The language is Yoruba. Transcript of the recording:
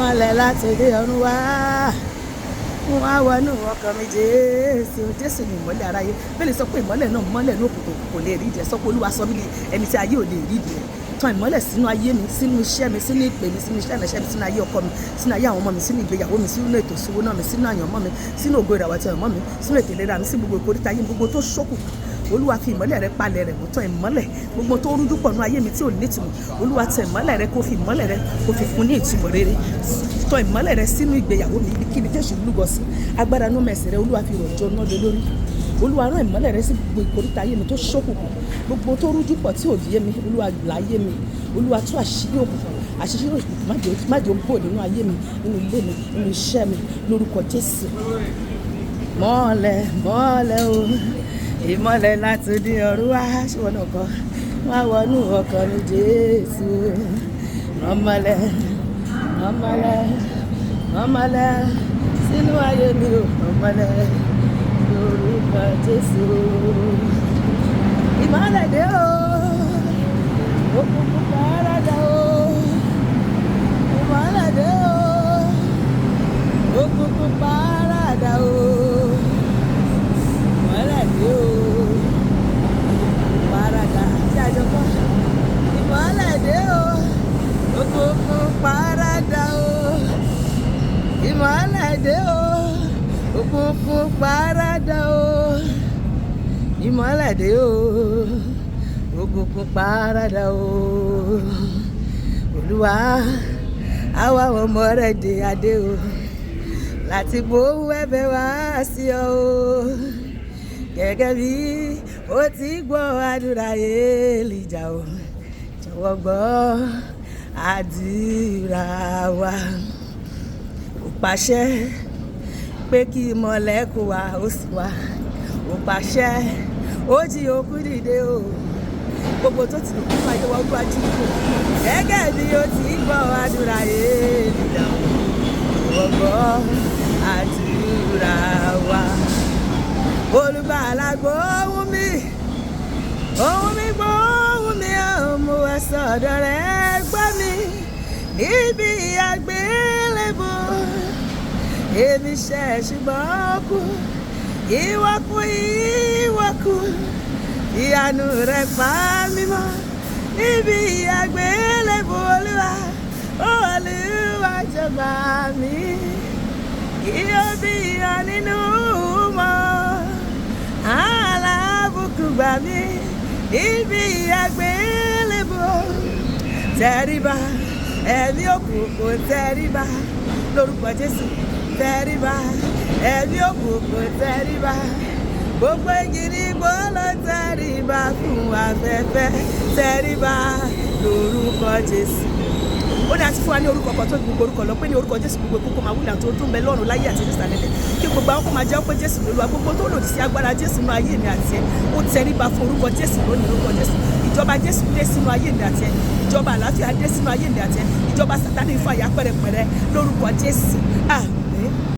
ìmọ́lẹ̀ láti dé ọ̀run wá wọ́n á wọnú ọkàn mi Jésù. Jésù ni ìmọ́lẹ̀ aráyé. Bẹ́ẹ̀ lè sọ pé ìmọ́lẹ̀ náà mọ́lẹ̀ ní òkùnkùn kò lè rí ìdí ẹ̀. Sọ pé Olúwa sọ mí di ẹni tí ayé ò lè rí ìdí ẹ̀. Tan ìmọ́lẹ̀ sínú ayé mi, sínú iṣẹ́ mi, sínú ìpè mi, sínú iṣẹ́ ìránṣẹ́ mi, sínú ayé ọkọ mi, sínú ayé àwọn ọmọ mi, sínú ìgbéyàwó mi, sínú ètò ìṣúná mi, sínú àyànmọ́ mi, sínú ògo ìràwọ̀ àti àyànmọ́ mi, sínú ètò ìlera mi, sí gbogbo ìkórìtà ayé gbogbo tó ṣókùnkùn. Olúwa fi ìmọ́lẹ̀ rẹ palẹ̀ rẹ̀ mọ́. Tan ìmọ́lẹ̀ gbogbo tó rújú pọ̀ nú ayé mi tí ò ní ìtumọ̀. Olúwa tan ìmọ́lẹ̀ rẹ kó fi ìmọ́lẹ̀ rẹ kó fi fún ní ìtumọ̀ rere. Tan ìmọ́lẹ̀ rẹ sínú ìgbéyàwó mi ibikíbi tí èṣù lúgọ sí. Agbára nú mẹ̀sẹ̀ rẹ Olúwa fi rọ̀jò náà lé lórí. Olúwa rán ìmọ́lẹ̀ rẹ sí gbogbo ìkórìtà ayé mi tó ṣókùnkùn. Gbogbo tó rújú pọ̀ tí ò yé mi Olúwa là ayé mi. Olúwa tú àṣírí òkùnkùn àṣírí òkùnkùn má jẹ́ ó bò nínú ayé mi, nínú ilé mi, nínú iṣẹ́ mi lórúkọ Jésù. Mọ́lẹ̀ mọ́lẹ̀ o ìmọ́lẹ̀ láti dé ọ̀run wá ṣùgbọ́n náà kọ́ wá wọnú ọkàn mi Jésù. Mọ́lẹ̀ mọ́lẹ̀ mọ́lẹ̀ sínú ayé mi o mọ́lẹ̀ lórúkọ Jésù. Ìmọ́lẹ̀ dé o òkùnkùn paradà o ìmọ́lẹ̀ dé o òkùnkùn paradà o ìmọ́lẹ̀ dé o paradà tí a jọ kọ́ ìmọ́lẹ̀ dé o òkùnkùn paradà o ìmọ́lẹ̀ dé o òkùnkùn paradà o ìmọ́lẹ̀ dé o òkùnkùn paradà o. Olúwa àwa ọmọ rẹ̀ dé adé o láti gbóhùn ẹ̀bẹ̀ wá sí ọ o gẹ́gẹ́ bí ó ti gbọ́ àdúrà Èlíjà o jọ̀wọ́ gbọ́ àdúrà wa. Ó pàṣẹ pé kí ìmọ́lẹ̀ kó wá ó sì wá. Ó pàṣẹ ó jí òkú dìde o gbogbo tó ti kú ayé wa Olúwa jí kú gẹ́gẹ́ bí ó ti gbọ́ àdúrà Èlíjà jọ̀wọ́ gbọ́ àdúrà wa. Olùgbàlà gbóhùn mi gbóhùn mi mo wá sọ́dọ̀ rẹ̀ gbọ́ mi níbi àgbélébùú. Èmi ṣẹ̀ ṣùgbọ́n kú ìwọ kú ìyanu rẹ̀ pa mí mọ́ níbi àgbélébùú. Olúwa jọ̀gbà mi kí ó bí ọ nínú mọ́ alábùkù gbà mí níbi àgbélébùú. Tẹríba ẹ̀mí òkùnkùn tẹríba lórúkọ Jésù. Tẹríba ẹ̀mí òkùnkùn tẹríba gbogbo igi ní gbọ́lọ́ tẹríba fún afẹ́fẹ́ tẹríba lórúkọ Jésù. Ó ní àti fún wa ní orúkọ kan tó gbogbo orúkọ lọ pé ní orúkọ Jésù gbogbo kókó máa wúlò àti tó ń bẹ lọ́run láyé àti nísàlẹ̀ kí gbogbo àwọn kó máa jẹ́ pé Jésù lóluwà gbogbo tó lòdì sí agbára Jésù nínú ayé mi àti ẹ ó tẹríba fún orúkọ Jésù lónìí orúkọ Jésù. Ìjọba Jésù dé sínú ayé mi àti ẹ ìjọba àlàáfíà dé sínú ayé mi àti ẹ ìjọba Sátánì fún àyà pẹ̀rẹ̀pẹ̀rẹ̀ lórúkọ Jésù. Àmín.